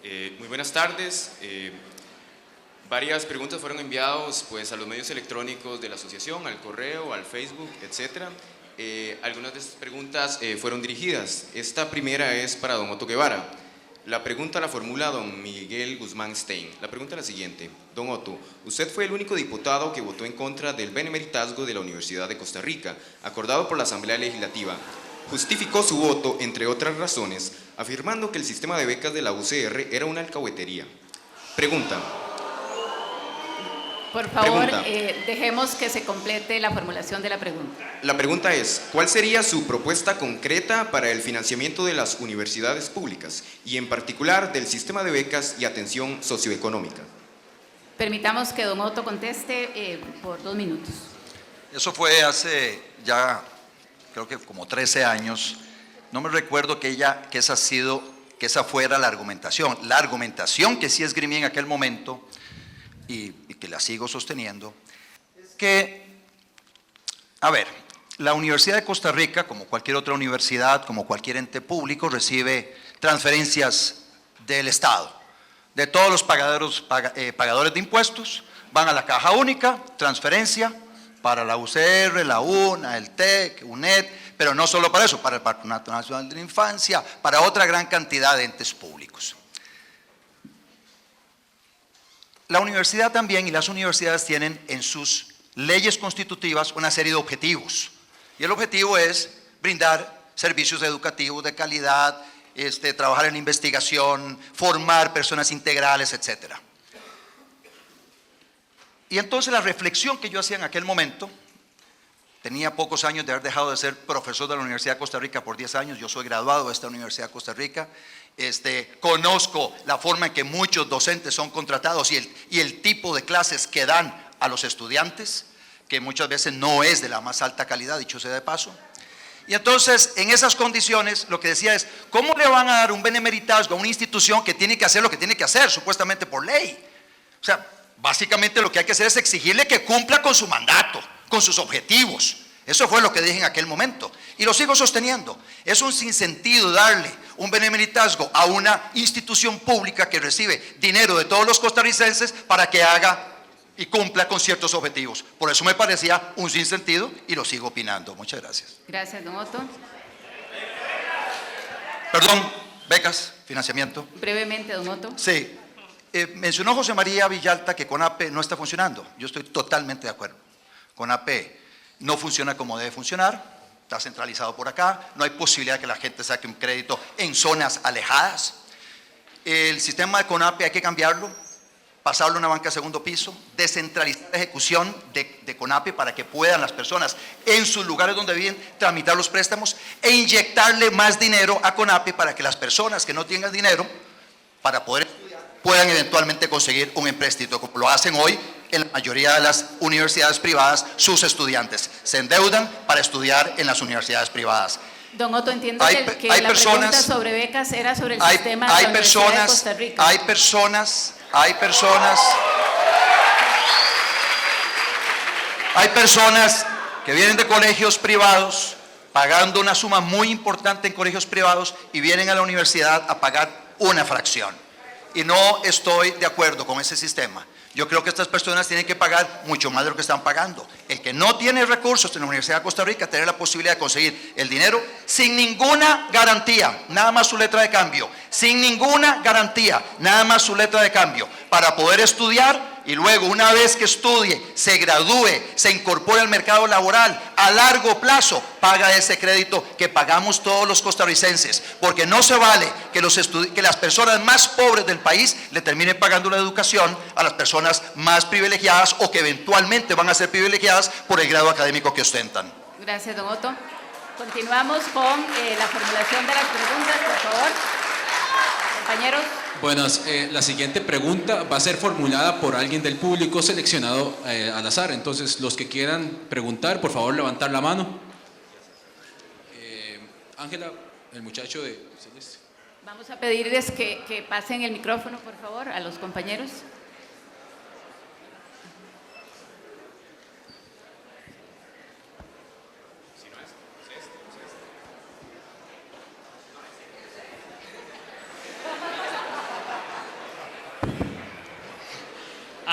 Muy buenas tardes. Varias preguntas fueron enviadas pues, a los medios electrónicos de la asociación, al correo, al Facebook, etc. Algunas de estas preguntas fueron dirigidas. Esta primera es para don Otto Guevara. La pregunta la formula don Miguel Guzmán Stein. La pregunta es la siguiente. Don Otto, usted fue el único diputado que votó en contra del benemeritazgo de la Universidad de Costa Rica, acordado por la Asamblea Legislativa. Justificó su voto, entre otras razones, afirmando que el sistema de becas de la UCR era una alcahuetería. Pregunta. Por favor, dejemos que se complete la formulación de la pregunta. La pregunta es, ¿cuál sería su propuesta concreta para el financiamiento de las universidades públicas y en particular del sistema de becas y atención socioeconómica? Permitamos que don Otto conteste por 2 minutos. Eso fue hace ya, creo que como 13 años. No me recuerdo que esa fuera la argumentación. La argumentación que sí esgrimí en aquel momento y que la sigo sosteniendo, es que, a ver, la Universidad de Costa Rica, como cualquier otra universidad, como cualquier ente público, recibe transferencias del Estado, de todos los pagadores de impuestos, van a la caja única, transferencia para la UCR, la UNA, el TEC, UNED, pero no solo para eso, para el Patronato Nacional de la Infancia, para otra gran cantidad de entes públicos. La universidad también y las universidades tienen en sus leyes constitutivas una serie de objetivos. Y el objetivo es brindar servicios educativos de calidad, trabajar en investigación, formar personas integrales, etc. Y entonces la reflexión que yo hacía en aquel momento, tenía pocos años de haber dejado de ser profesor de la Universidad de Costa Rica por 10 años, yo soy graduado de esta Universidad de Costa Rica, conozco la forma en que muchos docentes son contratados y el tipo de clases que dan a los estudiantes, que muchas veces no es de la más alta calidad, dicho sea de paso. Y entonces, en esas condiciones, lo que decía es, ¿cómo le van a dar un benemeritazgo a una institución que tiene que hacer lo que tiene que hacer, supuestamente por ley? O sea, básicamente lo que hay que hacer es exigirle que cumpla con su mandato, con sus objetivos. Eso fue lo que dije en aquel momento y lo sigo sosteniendo. Es un sinsentido darle un benemeritazgo a una institución pública que recibe dinero de todos los costarricenses para que haga y cumpla con ciertos objetivos. Por eso me parecía un sinsentido y lo sigo opinando. Muchas gracias. Gracias, don Otto. Perdón, becas, financiamiento. Brevemente, don Otto. Sí. Mencionó José María Villalta que CONAPE no está funcionando. Yo estoy totalmente de acuerdo. CONAPE no funciona como debe funcionar, está centralizado por acá, no hay posibilidad de que la gente saque un crédito en zonas alejadas. El sistema de CONAPE hay que cambiarlo, pasarlo a una banca de segundo piso, descentralizar la ejecución de CONAPE para que puedan las personas en sus lugares donde viven tramitar los préstamos e inyectarle más dinero a CONAPE para que las personas que no tengan dinero para poder estudiar puedan eventualmente conseguir un empréstito, como lo hacen hoy en la mayoría de las universidades privadas. Sus estudiantes se endeudan para estudiar en las universidades privadas. Don Otto, entiendo que la pregunta sobre becas era sobre el sistema de la Universidad de Costa Rica. Hay personas que vienen de colegios privados pagando una suma muy importante en colegios privados y vienen a la universidad a pagar una fracción. Y no estoy de acuerdo con ese sistema. Yo creo que estas personas tienen que pagar mucho más de lo que están pagando. El que no tiene recursos en la Universidad de Costa Rica, tener la posibilidad de conseguir el dinero sin ninguna garantía, nada más su letra de cambio, sin ninguna garantía, nada más su letra de cambio, para poder estudiar y luego una vez que estudie, se gradúe, se incorpore al mercado laboral, a largo plazo paga ese crédito que pagamos todos los costarricenses, porque no se vale que las personas más pobres del país le terminen pagando la educación a las personas más privilegiadas o que eventualmente van a ser privilegiadas por el grado académico que ostentan. Gracias, don Otto. Continuamos con la formulación de las preguntas, por favor. Compañeros. Buenas, la siguiente pregunta va a ser formulada por alguien del público seleccionado al azar. Entonces, los que quieran preguntar, por favor, levantar la mano. Ángela, el muchacho de Celeste. Vamos a pedirles que pasen el micrófono, por favor, a los compañeros.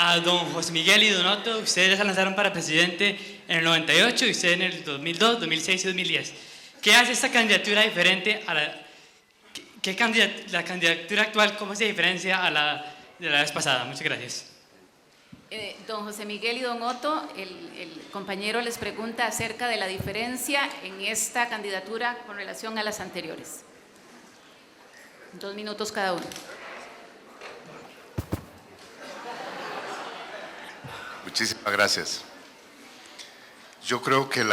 a don José Miguel y don Otto. Ustedes se lanzaron para presidente en el 98 y usted en el 2002, 2006 y 2010. ¿Qué hace esta candidatura diferente a la candidatura actual? ¿Cómo se diferencia a la de la vez pasada? Muchas gracias. Don José Miguel y don Otto, el compañero les pregunta acerca de la diferencia en esta candidatura con relación a las anteriores. 2 minutos cada uno. Muchísimas gracias. Yo creo que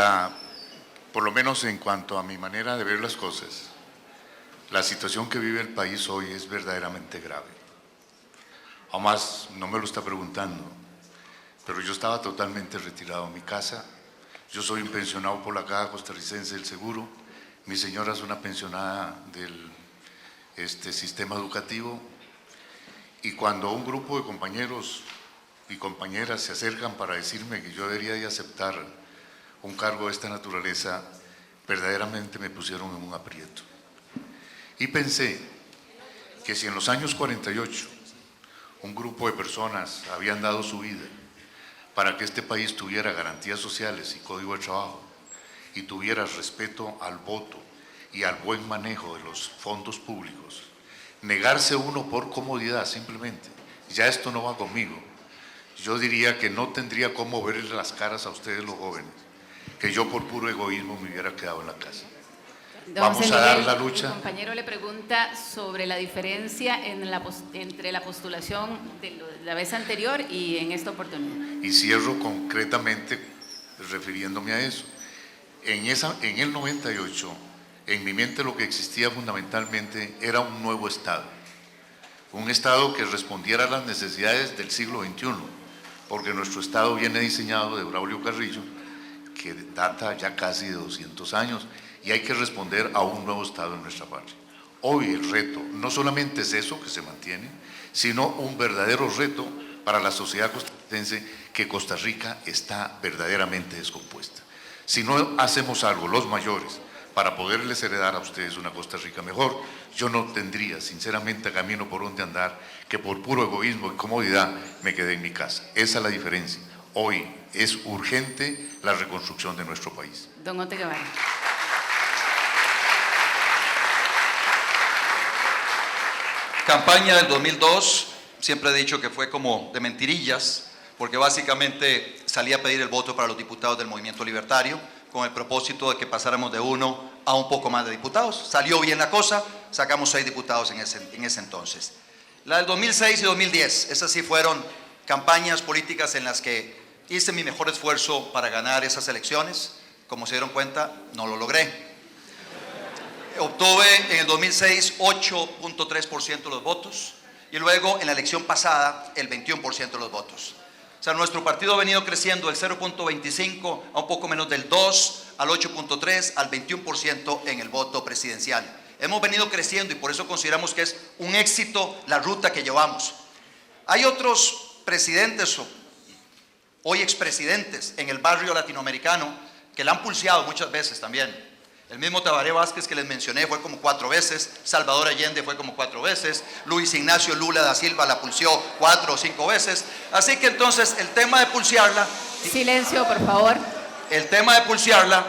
por lo menos en cuanto a mi manera de ver las cosas, la situación que vive el país hoy es verdaderamente grave. Aún más, no me lo está preguntando, pero yo estaba totalmente retirado de mi casa. Yo soy un pensionado por la Caja Costarricense del Seguro. Mi señora es una pensionada del sistema educativo. Y cuando un grupo de compañeros y compañeras se acercan para decirme que yo debería de aceptar un cargo de esta naturaleza, verdaderamente me pusieron en un aprieto. Y pensé que si en los años 48 un grupo de personas habían dado su vida para que este país tuviera garantías sociales y código de trabajo y tuviera respeto al voto y al buen manejo de los fondos públicos, negarse uno por comodidad simplemente, ya esto no va conmigo, yo diría que no tendría cómo verles las caras a ustedes los jóvenes, que yo por puro egoísmo me hubiera quedado en la casa. Vamos a dar la lucha. El compañero le pregunta sobre la diferencia entre la postulación de la vez anterior y en esta oportunidad. Y cierro concretamente refiriéndome a eso. En el 98, en mi mente lo que existía fundamentalmente era un nuevo Estado. Un Estado que respondiera a las necesidades del siglo XXI, porque nuestro Estado viene diseñado de Braulio Carrillo, que data ya casi de 200 años, y hay que responder a un nuevo Estado en nuestra patria. Hoy el reto no solamente es eso que se mantiene, sino un verdadero reto para la sociedad costarricense, que Costa Rica está verdaderamente descompuesta. Si no hacemos algo los mayores para poderles heredar a ustedes una Costa Rica mejor, yo no tendría sinceramente camino por donde andar, que por puro egoísmo y comodidad me quedé en mi casa. Esa es la diferencia. Hoy es urgente la reconstrucción de nuestro país. Don Otto Guevara. Campaña del 2002, siempre he dicho que fue como de mentirillas, porque básicamente salí a pedir el voto para los diputados del Movimiento Libertario, con el propósito de que pasáramos de 1 a un poco más de diputados. Salió bien la cosa, sacamos 6 diputados en ese entonces. La del 2006 y 2010, esas sí fueron campañas políticas en las que hice mi mejor esfuerzo para ganar esas elecciones. Como se dieron cuenta, no lo logré. Obtuve en el 2006 8.3% de los votos y luego en la elección pasada el 21% de los votos. O sea, nuestro partido ha venido creciendo del 0.25 a un poco menos del 2, al 8.3, al 21% en el voto presidencial. Hemos venido creciendo y por eso consideramos que es un éxito la ruta que llevamos. Hay otros presidentes, hoy expresidentes en el barrio latinoamericano, que la han pulseado muchas veces también. El mismo Tabaré Vázquez que les mencioné fue como 4 veces, Salvador Allende fue como 4 veces, Luis Ignacio Lula da Silva la pulseó 4 o 5 veces. Así que entonces el tema de pulsearla... Silencio, por favor. El tema de pulsearla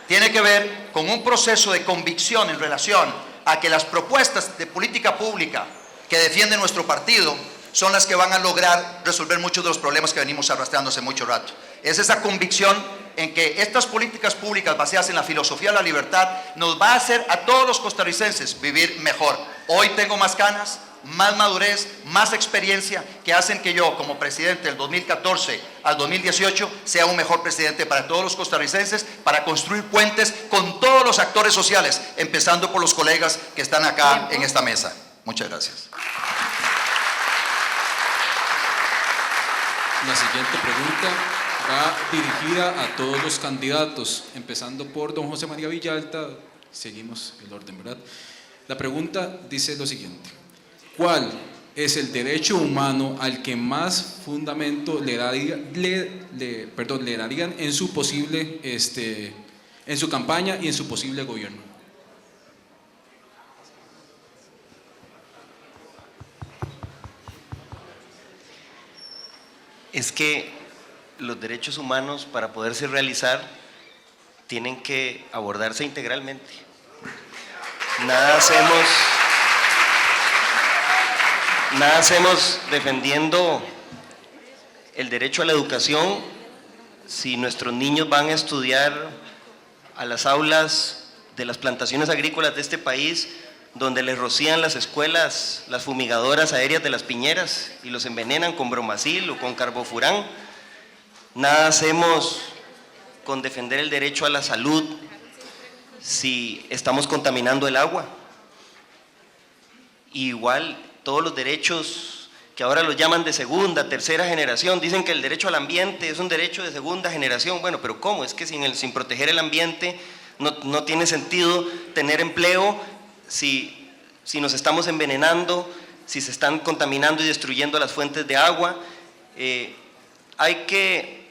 tiene que ver con un proceso de convicción en relación a que las propuestas de política pública que defiende nuestro partido son las que van a lograr resolver muchos de los problemas que venimos arrastrando hace mucho rato. Es esa convicción en que estas políticas públicas basadas en la filosofía de la libertad nos va a hacer a todos los costarricenses vivir mejor. Hoy tengo más canas, más madurez, más experiencia que hacen que yo como presidente del 2014 al 2018 sea un mejor presidente para todos los costarricenses, para construir puentes con todos los actores sociales, empezando por los colegas que están acá en esta mesa. Muchas gracias. La siguiente pregunta va dirigida a todos los candidatos, empezando por don José María Villalta. Seguimos el orden, ¿verdad? La pregunta dice lo siguiente: ¿cuál es el derecho humano al que más fundamento le darían en su posible, en su campaña y en su posible gobierno? es que los derechos humanos, para poderse realizar, tienen que abordarse integralmente. Nada hacemos defendiendo el derecho a la educación si nuestros niños van a estudiar a las aulas de las plantaciones agrícolas de este país, donde les rocían las escuelas, las fumigadoras aéreas de las piñeras y los envenenan con bromacil o con carbofurán. Nada hacemos con defender el derecho a la salud si estamos contaminando el agua. Y igual todos los derechos que ahora los llaman de segunda, tercera generación, dicen que el derecho al ambiente es un derecho de segunda generación. Bueno, pero ¿cómo? Es que sin proteger el ambiente no tiene sentido tener empleo si nos estamos envenenando, si se están contaminando y destruyendo las fuentes de agua. Hay que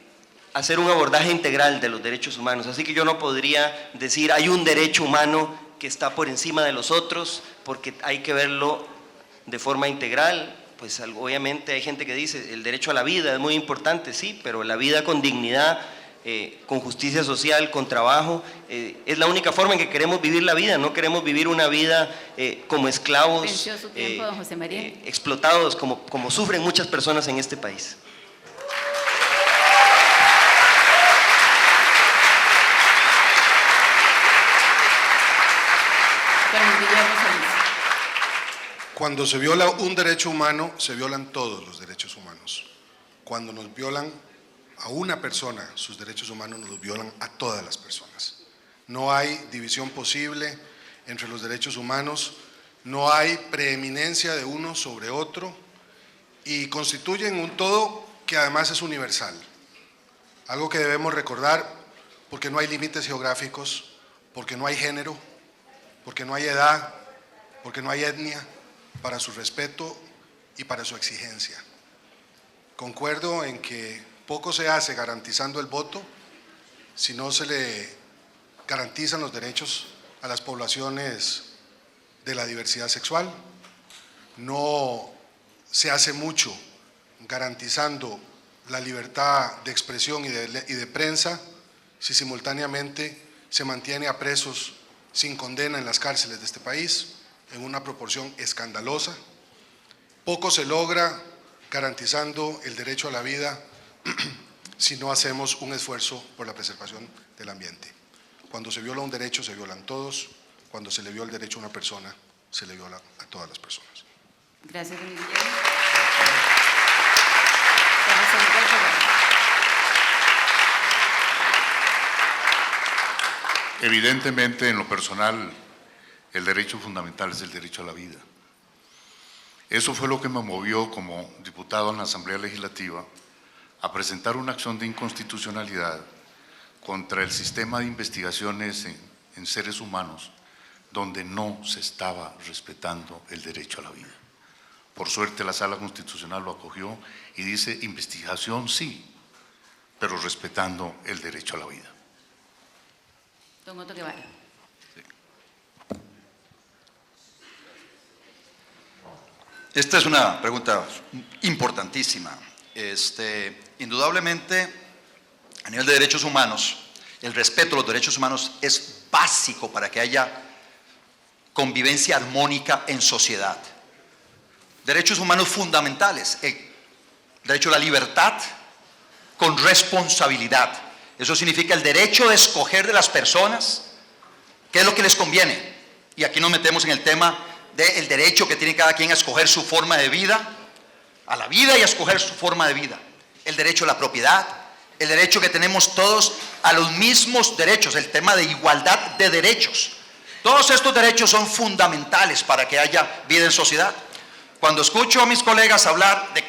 hacer un abordaje integral de los derechos humanos, así que yo no podría decir hay un derecho humano que está por encima de los otros, porque hay que verlo de forma integral. Pues obviamente hay gente que dice el derecho a la vida es muy importante, sí, pero la vida con dignidad, con justicia social, con trabajo, es la única forma en que queremos vivir la vida. No queremos vivir una vida como esclavos, Venció su tiempo, don José María. Explotados como sufren muchas personas en este país. Cuando se viola un derecho humano, se violan todos los derechos humanos. Cuando nos violan a una persona, sus derechos humanos nos los violan a todas las personas. No hay división posible entre los derechos humanos, no hay preeminencia de uno sobre otro y constituyen un todo que además es universal. Algo que debemos recordar, porque no hay límites geográficos, porque no hay género, porque no hay edad, porque no hay etnia, para su respeto y para su exigencia. Concuerdo en que poco se hace garantizando el voto si no se le garantizan los derechos a las poblaciones de la diversidad sexual. No se hace mucho garantizando la libertad de expresión y de prensa si simultáneamente se mantiene a presos sin condena en las cárceles de este país en una proporción escandalosa. Poco se logra garantizando el derecho a la vida si no hacemos un esfuerzo por la preservación del ambiente. Cuando se viola un derecho, se violan todos. Cuando se le viola el derecho a una persona, se le viola a todas las personas. Gracias, don Guillermo. Evidentemente, en lo personal, el derecho fundamental es el derecho a la vida. Eso fue lo que me movió como diputado en la Asamblea Legislativa a presentar una acción de inconstitucionalidad contra el sistema de investigaciones en seres humanos donde no se estaba respetando el derecho a la vida. Por suerte la Sala Constitucional lo acogió y dice investigación sí, pero respetando el derecho a la vida. Don Otto Guevara. Esta es una pregunta importantísima. Indudablemente, a nivel de derechos humanos, el respeto a los derechos humanos es básico para que haya convivencia armónica en sociedad. Derechos humanos fundamentales, el derecho a la libertad con responsabilidad. Eso significa el derecho de escoger de las personas qué es lo que les conviene. Y aquí nos metemos en el tema del derecho que tiene cada quien a escoger su forma de vida, a la vida y a escoger su forma de vida. El derecho a la propiedad, el derecho que tenemos todos a los mismos derechos, el tema de igualdad de derechos. Todos estos derechos son fundamentales para que haya vida en sociedad. Cuando escucho a mis colegas hablar de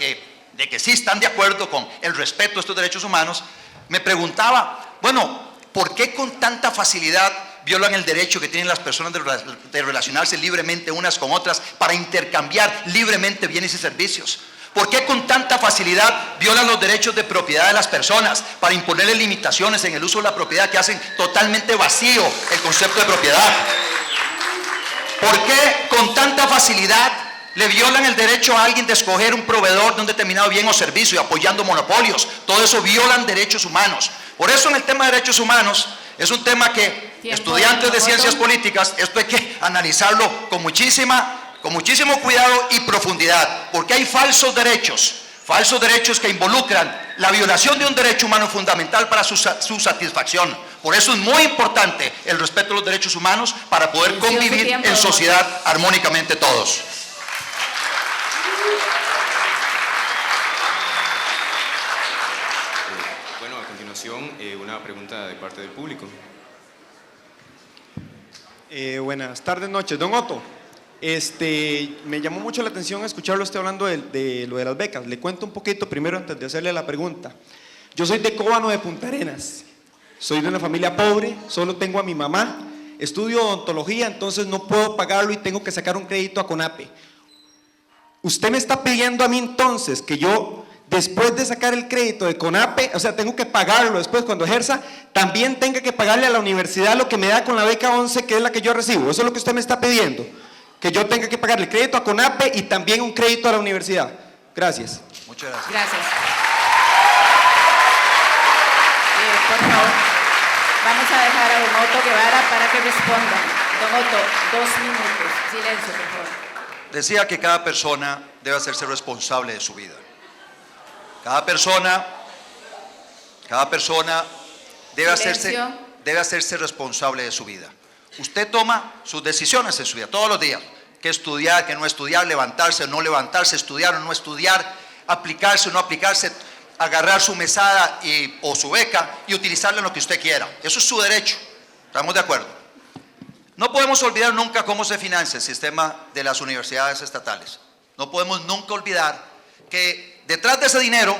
que sí están de acuerdo con el respeto a estos derechos humanos, me preguntaba, bueno, ¿por qué con tanta facilidad violan el derecho que tienen las personas de relacionarse libremente unas con otras para intercambiar libremente bienes y servicios? ¿Por qué con tanta facilidad violan los derechos de propiedad de las personas para imponerle limitaciones en el uso de la propiedad que hacen totalmente vacío el concepto de propiedad? ¿Por qué con tanta facilidad le violan el derecho a alguien de escoger un proveedor de un determinado bien o servicio y apoyando monopolios. Todo eso violan derechos humanos. Por eso en el tema de derechos humanos es un tema que estudiantes de ciencias políticas, esto hay que analizarlo con muchísimo cuidado y profundidad, porque hay falsos derechos que involucran la violación de un derecho humano fundamental para su satisfacción. Por eso es muy importante el respeto a los derechos humanos para poder convivir en sociedad armónicamente todos. Bueno, a continuación, una pregunta de parte del público. Buenas tardes, noches. Don Otto, me llamó mucho la atención escucharlo usted hablando de lo de las becas. Le cuento un poquito primero antes de hacerle la pregunta. Yo soy de Cóbano de Punta Arenas. Soy de una familia pobre, solo tengo a mi mamá. Estudio odontología, entonces no puedo pagarlo y tengo que sacar un crédito a CONAPE. Usted me está pidiendo a mí entonces que yo, después de sacar el crédito de CONAPE, o sea, tengo que pagarlo después cuando ejerza, también tenga que pagarle a la universidad lo que me da con la beca 11, que es la que yo recibo. Eso es lo que usted me está pidiendo, que yo tenga que pagarle crédito a CONAPE y también un crédito a la universidad. Gracias. Muchas gracias. Gracias. Por favor, vamos a dejar a don Otto Guevara para que responda. Don Otto, 2 minutos. Silencio, por favor. Decía que cada persona debe hacerse responsable de su vida. Cada persona debe hacerse responsable de su vida. Usted toma sus decisiones en su vida, todos los días. Qué estudiar, qué no estudiar, levantarse o no levantarse, estudiar o no estudiar, aplicarse o no aplicarse, agarrar su mesada o su beca y utilizarla en lo que usted quiera. Eso es su derecho. ¿Estamos de acuerdo? No podemos olvidar nunca cómo se financia el sistema de las universidades estatales. No podemos nunca olvidar que detrás de ese dinero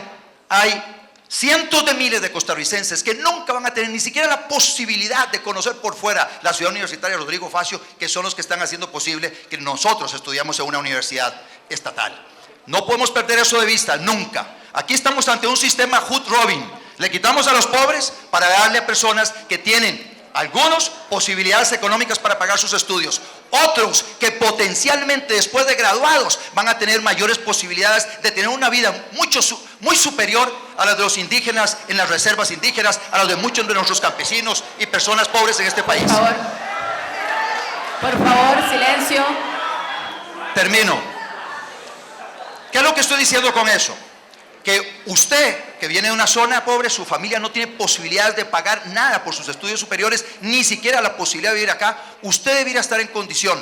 hay cientos de miles de costarricenses que nunca van a tener ni siquiera la posibilidad de conocer por fuera la ciudad universitaria Rodrigo Facio, que son los que están haciendo posible que nosotros estudiamos en una universidad estatal. No podemos perder eso de vista, nunca. Aquí estamos ante un sistema Hood Robin. Le quitamos a los pobres para darle a personas que tienen algunos posibilidades económicas para pagar sus estudios, otros que potencialmente después de graduados van a tener mayores posibilidades de tener una vida muy superior a la de los indígenas en las reservas indígenas, a la de muchos de nuestros campesinos y personas pobres en este país. Por favor, silencio. Termino. ¿Qué es lo que estoy diciendo con eso? Que usted, que viene de una zona pobre, su familia no tiene posibilidades de pagar nada por sus estudios superiores, ni siquiera la posibilidad de vivir acá. Usted debería estar en condición,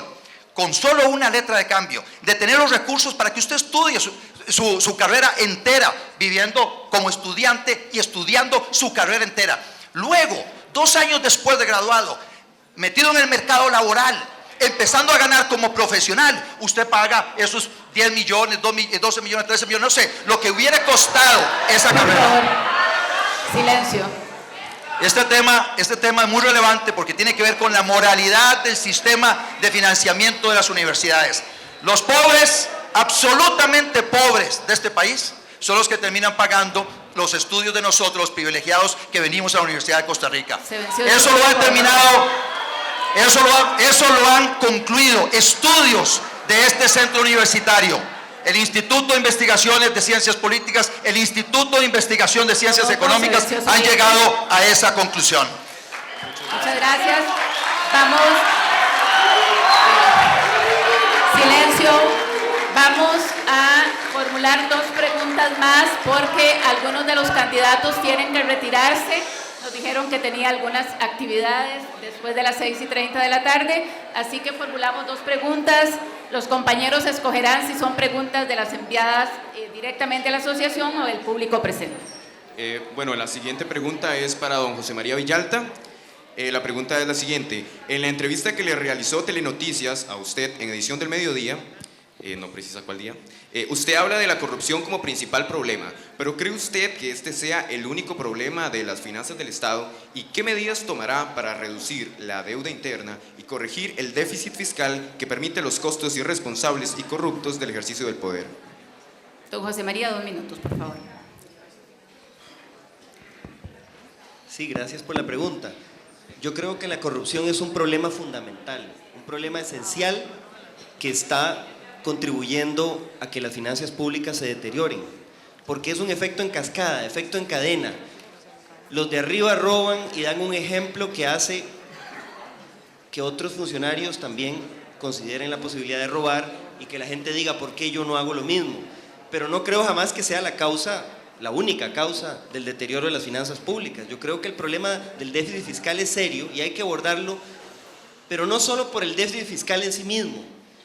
con solo una letra de cambio, de tener los recursos para que usted estudie su carrera entera, viviendo como estudiante y estudiando su carrera entera. Luego, 2 años después de graduado, metido en el mercado laboral, empezando a ganar como profesional, usted paga esos 10 millones, 12 millones, 13 millones, no sé, lo que hubiera costado esa carrera. Por favor, silencio. Este tema es muy relevante porque tiene que ver con la moralidad del sistema de financiamiento de las universidades. Los pobres, absolutamente pobres de este país, son los que terminan pagando los estudios de nosotros, los privilegiados que venimos a la Universidad de Costa Rica. Eso lo ha determinado. Eso lo han concluido estudios de este centro universitario, el Instituto de Investigaciones de Ciencias Políticas, el Instituto de Investigación de Ciencias Económicas han llegado a esa conclusión. Muchas gracias. Vamos. Silencio. Vamos a formular 2 preguntas más porque algunos de los candidatos tienen que retirarse. Nos dijeron que tenía algunas actividades después de las 6:30 de la tarde, así que formulamos 2 preguntas. Los compañeros escogerán si son preguntas de las enviadas directamente a la asociación o del público presente. Bueno, la siguiente pregunta es para don José María Villalta. La pregunta es la siguiente. En la entrevista que le realizó Telenoticias a usted en edición del mediodía, no precisa cuál día, usted habla de la corrupción como principal problema, pero ¿cree usted que este sea el único problema de las finanzas del Estado? ¿Y qué medidas tomará para reducir la deuda interna y corregir el déficit fiscal que permite los costos irresponsables y corruptos del ejercicio del poder? Don José María, 2 minutos, por favor. Sí, gracias por la pregunta. Yo creo que la corrupción es un problema fundamental, un problema esencial que está contribuyendo a que las finanzas públicas se deterioren, porque es un efecto en cascada, efecto en cadena. Los de arriba roban y dan un ejemplo que hace que otros funcionarios también consideren la posibilidad de robar y que la gente diga, ¿por qué yo no hago lo mismo? Pero no creo jamás que sea la única causa del deterioro de las finanzas públicas. Yo creo que el problema del déficit fiscal es serio y hay que abordarlo, pero no solo por el déficit fiscal en sí mismo,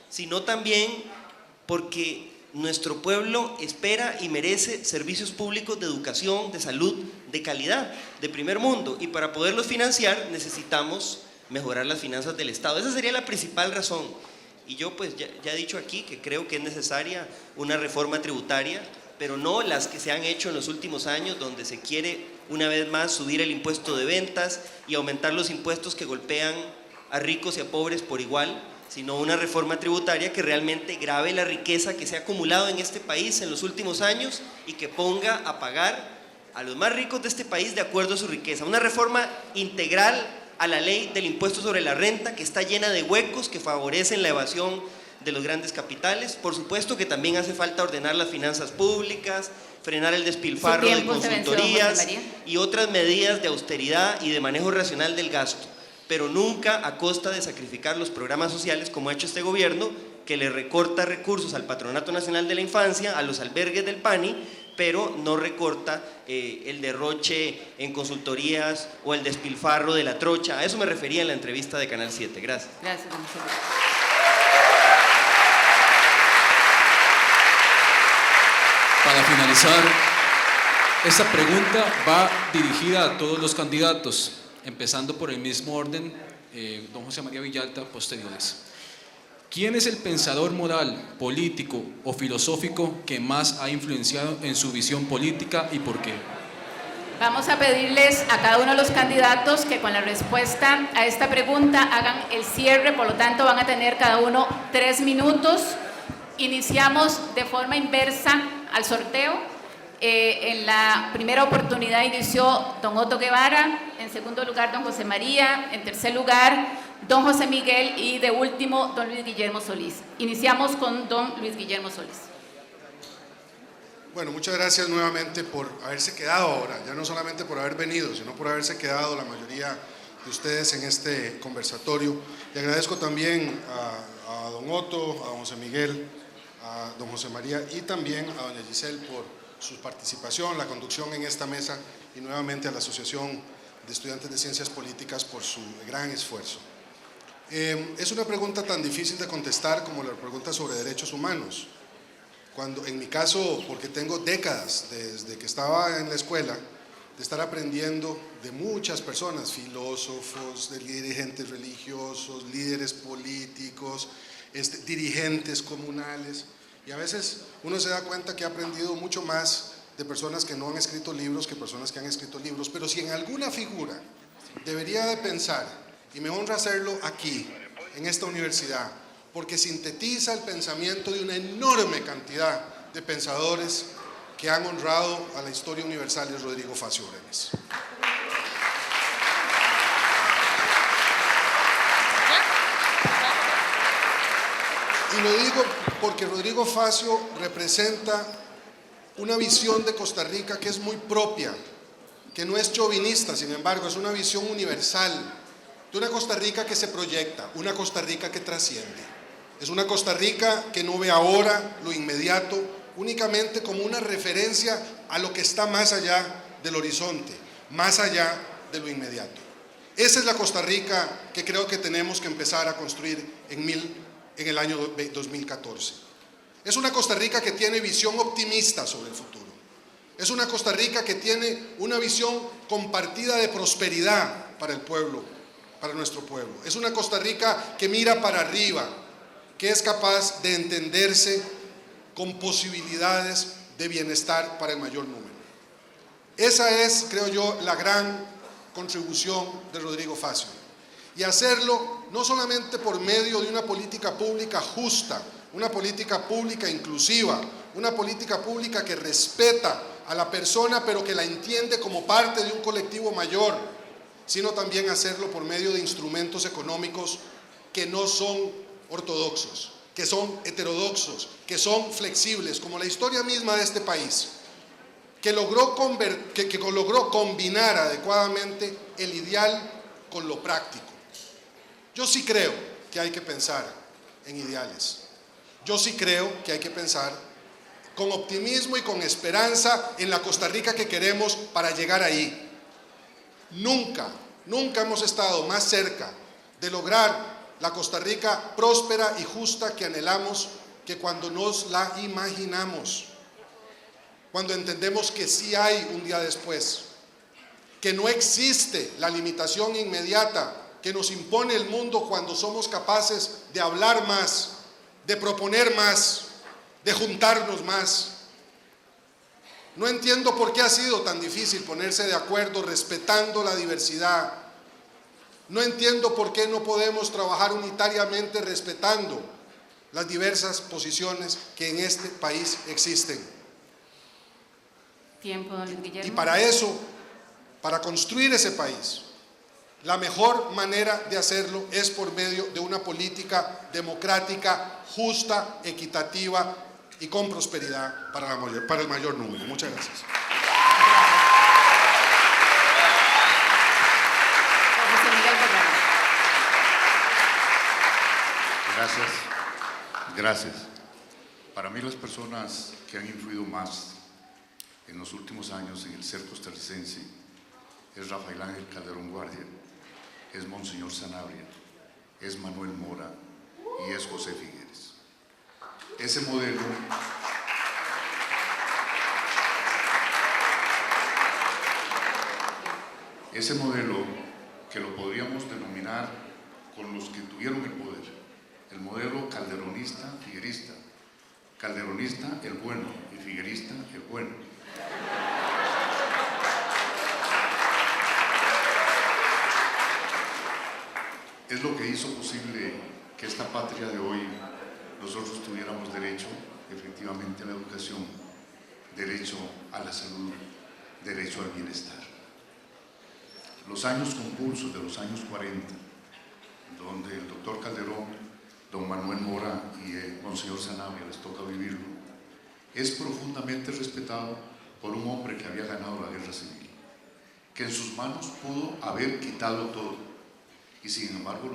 sino también porque nuestro pueblo espera y merece servicios públicos de educación, de salud, de calidad, de primer mundo, y para poderlos financiar necesitamos mejorar las finanzas del Estado. Esa sería la principal razón. Y yo pues ya he dicho aquí que creo que es necesaria una reforma tributaria, pero no las que se han hecho en los últimos años, donde se quiere una vez más subir el impuesto de ventas y aumentar los impuestos que golpean a ricos y a pobres por igual, sino una reforma tributaria que realmente grave la riqueza que se ha acumulado en este país en los últimos años y que ponga a pagar a los más ricos de este país de acuerdo a su riqueza. Una reforma integral a la ley del impuesto sobre la renta, que está llena de huecos que favorecen la evasión de los grandes capitales. Por supuesto que también hace falta ordenar las finanzas públicas, frenar el despilfarro de consultorías y otras medidas de austeridad y de manejo racional del gasto, pero nunca a costa de sacrificar los programas sociales como ha hecho este gobierno, que le recorta recursos al Patronato Nacional de la Infancia, a los albergues del PANI, pero no recorta el derroche en consultorías o el despilfarro de la trocha. A eso me refería en la entrevista de Canal 7. Gracias. Gracias, don José. Para finalizar, esta pregunta va dirigida a todos los candidatos, empezando por el mismo orden, don José María Villalta, posteriores. ¿Quién es el pensador moral, político o filosófico que más ha influenciado en su visión política y por qué? Vamos a pedirles a cada uno de los candidatos que con la respuesta a esta pregunta hagan el cierre, por lo tanto van a tener cada uno 3 minutos. Iniciamos de forma inversa al sorteo. En la primera oportunidad inició don Otto Guevara, en segundo lugar don José María, en tercer lugar don José Miguel y de último don Luis Guillermo Solís. Iniciamos con don Luis Guillermo Solís. Bueno, muchas gracias nuevamente por haberse quedado ahora, ya no solamente por haber venido, sino por haberse quedado la mayoría de ustedes en este conversatorio. Le agradezco también a don Otto, a don José Miguel, a don José María y también a doña Giselle por su participación, la conducción en esta mesa y nuevamente a la Asociación de Estudiantes de Ciencias Políticas por su gran esfuerzo. Es una pregunta tan difícil de contestar como la pregunta sobre derechos humanos. Cuando, en mi caso, porque tengo décadas desde que estaba en la escuela, de estar aprendiendo de muchas personas, filósofos, de dirigentes religiosos, líderes políticos, dirigentes comunales, y a veces uno se da cuenta que ha aprendido mucho más de personas que no han escrito libros que personas que han escrito libros, pero si en alguna figura debería de pensar, y me honra hacerlo aquí, en esta universidad, porque sintetiza el pensamiento de una enorme cantidad de pensadores que han honrado a la historia universal, es Rodrigo Facio Brenes. Y lo digo porque Rodrigo Facio representa una visión de Costa Rica que es muy propia, que no es chauvinista, sin embargo, es una visión universal, de una Costa Rica que se proyecta, una Costa Rica que trasciende. Es una Costa Rica que no ve ahora lo inmediato únicamente como una referencia a lo que está más allá del horizonte, más allá de lo inmediato. Esa es la Costa Rica que creo que tenemos que empezar a construir en el año 2014. Es una Costa Rica que tiene visión optimista sobre el futuro. Es una Costa Rica que tiene una visión compartida de prosperidad para el pueblo, para nuestro pueblo. Es una Costa Rica que mira para arriba, que es capaz de entenderse con posibilidades de bienestar para el mayor número. Esa es, creo yo, la gran contribución de Rodrigo Facio. Y hacerlo no solamente por medio de una política pública justa, una política pública inclusiva, una política pública que respeta a la persona pero que la entiende como parte de un colectivo mayor, sino también hacerlo por medio de instrumentos económicos que no son ortodoxos, que son heterodoxos, que son flexibles, como la historia misma de este país, que logró combinar adecuadamente el ideal con lo práctico. Yo sí creo que hay que pensar en ideales. Yo sí creo que hay que pensar con optimismo y con esperanza en la Costa Rica que queremos para llegar ahí. Nunca hemos estado más cerca de lograr la Costa Rica próspera y justa que anhelamos que cuando nos la imaginamos, cuando entendemos que sí hay un día después, que no existe la limitación inmediata que nos impone el mundo cuando somos capaces de hablar más, de proponer más, de juntarnos más. No entiendo por qué ha sido tan difícil ponerse de acuerdo respetando la diversidad. No entiendo por qué no podemos trabajar unitariamente respetando las diversas posiciones que en este país existen. Tiempo, don Luis Guillermo. Y para eso, para construir ese país, la mejor manera de hacerlo es por medio de una política democrática, justa, equitativa y con prosperidad para el mayor número. Muchas gracias. José Miguel Berrano. Gracias. Para mí las personas que han influido más en los últimos años en el ser costarricense es Rafael Ángel Calderón Guardia, es Monseñor Sanabria, es Manuel Mora y es José Figueres. Ese modelo que lo podríamos denominar con los que tuvieron el poder, el modelo calderonista, figuerista, calderonista el bueno y figuerista el bueno. Es lo que hizo posible que esta patria de hoy nosotros tuviéramos derecho efectivamente a la educación, derecho a la salud, derecho al bienestar. Los años convulsos de los años 40, donde el doctor Calderón, don Manuel Mora y el Monseñor Sanabria les toca vivirlo, es profundamente respetado por un hombre que había ganado la guerra civil, que en sus manos pudo haber quitado todo y sin embargo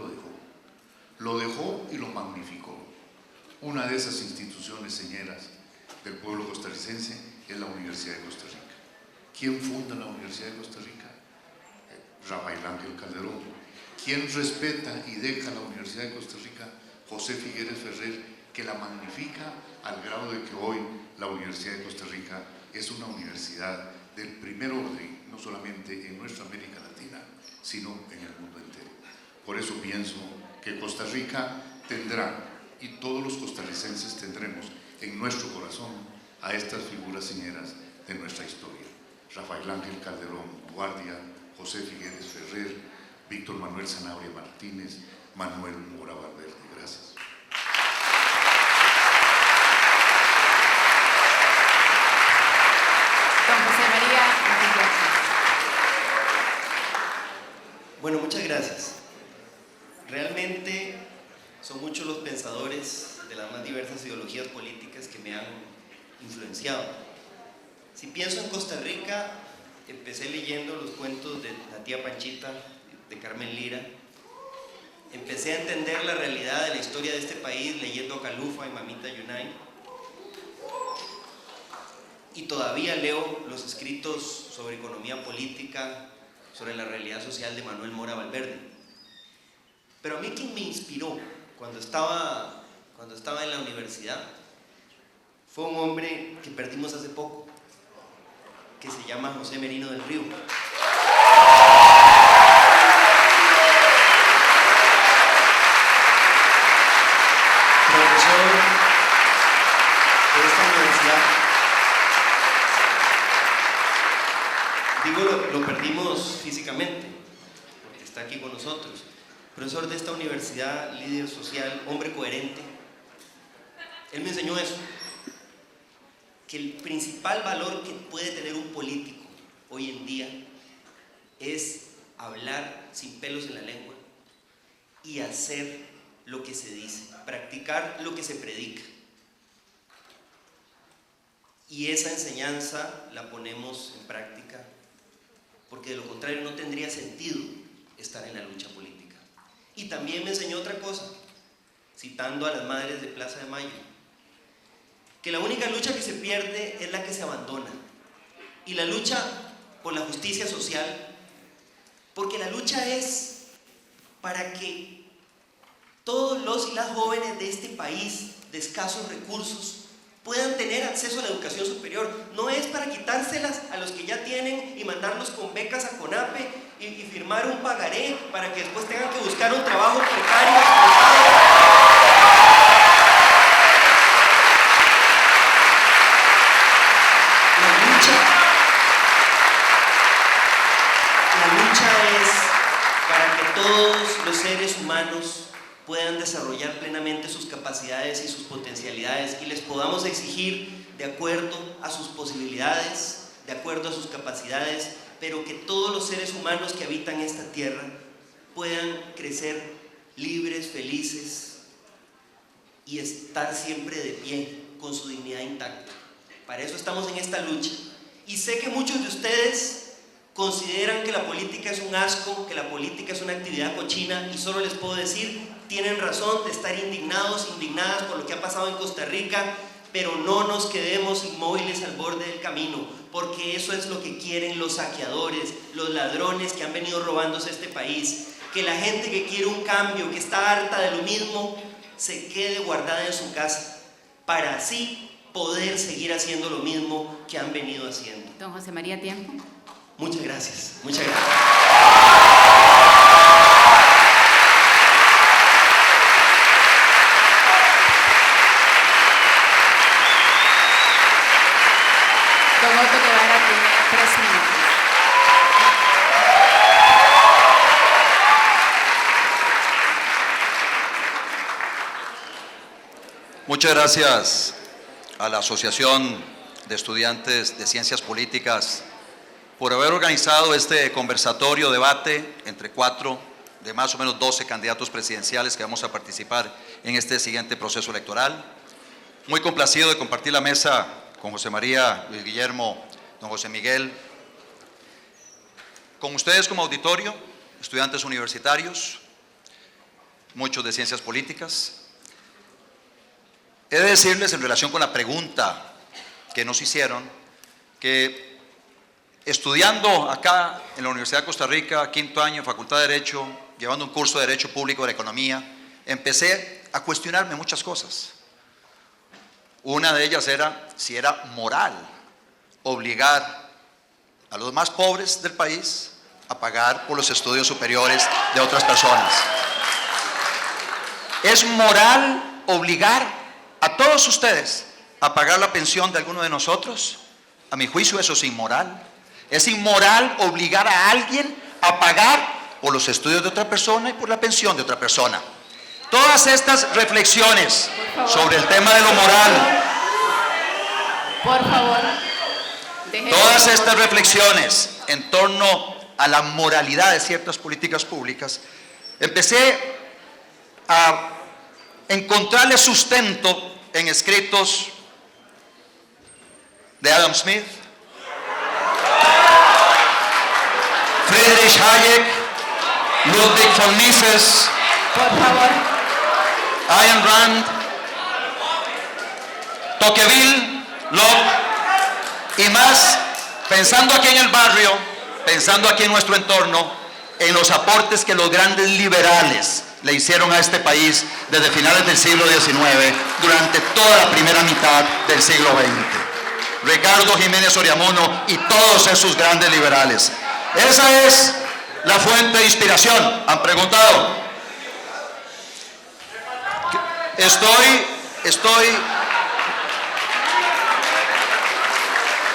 lo dejó y lo magnificó. Una de esas instituciones señeras del pueblo costarricense es la Universidad de Costa Rica. ¿Quién funda la Universidad de Costa Rica? Rafael Ángel Calderón. ¿Quién respeta y deja la Universidad de Costa Rica? José Figueres Ferrer, que la magnifica al grado de que hoy la Universidad de Costa Rica es una universidad del primer orden, no solamente en nuestra América Latina, sino en el mundo entero. Por eso pienso que Costa Rica tendrá, y todos los costarricenses tendremos en nuestro corazón a estas figuras señeras de nuestra historia. Rafael Ángel Calderón Guardia, José Figueres Ferrer, Víctor Manuel Sanabria Martínez, Manuel Mora Valverde. Gracias. Don José María Guillermo. Bueno, muchas gracias. Realmente son muchos los pensadores de las más diversas ideologías políticas que me han influenciado. Si pienso en Costa Rica, empecé leyendo los cuentos de la tía Panchita, de Carmen Lira. Empecé a entender la realidad de la historia de este país leyendo a Calufa y Mamita Yunay. Y todavía leo los escritos sobre economía política, sobre la realidad social de Manuel Mora Valverde. Pero a mí quien me inspiró cuando estaba en la universidad fue un hombre que perdimos hace poco, que se llama José Merino del Río. Profesor de esta universidad. Digo, lo perdimos físicamente, porque está aquí con nosotros. Profesor de esta universidad, líder social, hombre coherente. Él me enseñó eso, que el principal valor que puede tener un político hoy en día es hablar sin pelos en la lengua y hacer lo que se dice, practicar lo que se predica. Y esa enseñanza la ponemos en práctica, porque de lo contrario no tendría sentido estar en la lucha política. Y también me enseñó otra cosa, citando a las madres de Plaza de Mayo, que la única lucha que se pierde es la que se abandona. Y la lucha por la justicia social, porque la lucha es para que todos los y las jóvenes de este país de escasos recursos puedan tener acceso a la educación superior. No es para quitárselas a los que ya tienen y mandarlos con becas a CONAPE y firmar un pagaré para que después tengan que buscar un trabajo precario. La lucha es para que todos los seres humanos puedan desarrollar plenamente sus capacidades y sus potencialidades y les podamos exigir de acuerdo a sus posibilidades, de acuerdo a sus capacidades, pero que todos los seres humanos que habitan esta tierra puedan crecer libres, felices y estar siempre de pie, con su dignidad intacta. Para eso estamos en esta lucha. Y sé que muchos de ustedes consideran que la política es un asco, que la política es una actividad cochina, y solo les puedo decir, tienen razón de estar indignados, indignadas por lo que ha pasado en Costa Rica, pero no nos quedemos inmóviles al borde del camino, porque eso es lo que quieren los saqueadores, los ladrones que han venido robándose este país. Que la gente que quiere un cambio, que está harta de lo mismo, se quede guardada en su casa, para así poder seguir haciendo lo mismo que han venido haciendo. Don José María, tiempo. Muchas gracias, muchas gracias. Don Otto Guevara tiene 3 minutos. Muchas gracias a la Asociación de Estudiantes de Ciencias Políticas por haber organizado este conversatorio, debate entre 4 de más o menos 12 candidatos presidenciales que vamos a participar en este siguiente proceso electoral. Muy complacido de compartir la mesa con José María, Luis Guillermo, don José Miguel, con ustedes como auditorio, estudiantes universitarios, muchos de ciencias políticas. He de decirles en relación con la pregunta que nos hicieron, que estudiando acá en la Universidad de Costa Rica, 5º año, Facultad de Derecho, llevando un curso de Derecho Público de la Economía, empecé a cuestionarme muchas cosas. Una de ellas era si era moral obligar a los más pobres del país a pagar por los estudios superiores de otras personas. ¿Es moral obligar a todos ustedes a pagar la pensión de alguno de nosotros? A mi juicio eso es inmoral. Es inmoral obligar a alguien a pagar por los estudios de otra persona y por la pensión de otra persona. Todas estas reflexiones sobre el tema de lo moral, por favor, todas estas reflexiones en torno a la moralidad de ciertas políticas públicas, empecé a encontrarle sustento en escritos de Adam Smith, Friedrich Hayek, Ludwig von Mises, por favor, Ayn Rand, Tocqueville, Locke y más, pensando aquí en el barrio, pensando aquí en nuestro entorno, en los aportes que los grandes liberales le hicieron a este país desde finales del siglo XIX, durante toda la primera mitad del siglo XX. Ricardo Jiménez Oriamuno y todos esos grandes liberales. Esa es la fuente de inspiración. ¿Han preguntado?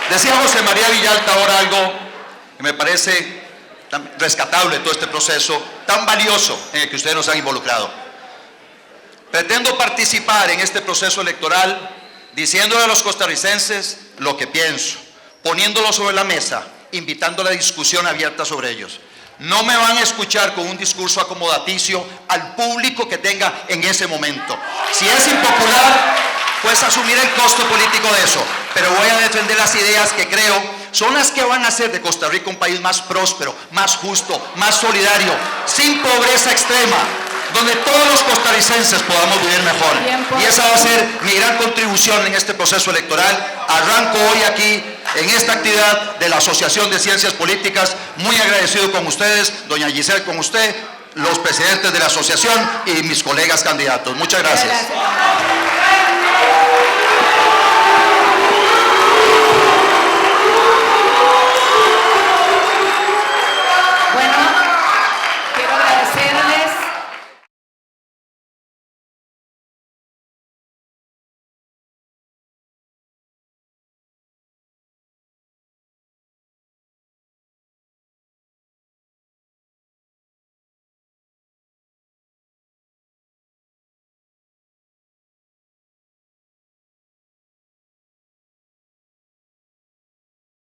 Decía José María Villalta ahora algo que me parece tan rescatable, todo este proceso tan valioso en el que ustedes nos han involucrado. Pretendo participar en este proceso electoral diciéndole a los costarricenses lo que pienso, poniéndolo sobre la mesa, invitando a la discusión abierta sobre ellos. No me van a escuchar con un discurso acomodaticio al público que tenga en ese momento. Si es impopular, pues asumir el costo político de eso. Pero voy a defender las ideas que creo son las que van a hacer de Costa Rica un país más próspero, más justo, más solidario, sin pobreza extrema, donde todos los costarricenses podamos vivir mejor. Y esa va a ser mi gran contribución en este proceso electoral. Arranco hoy aquí en esta actividad de la Asociación de Ciencias Políticas, muy agradecido con ustedes, doña Giselle, con usted, los presidentes de la asociación y mis colegas candidatos. Muchas gracias.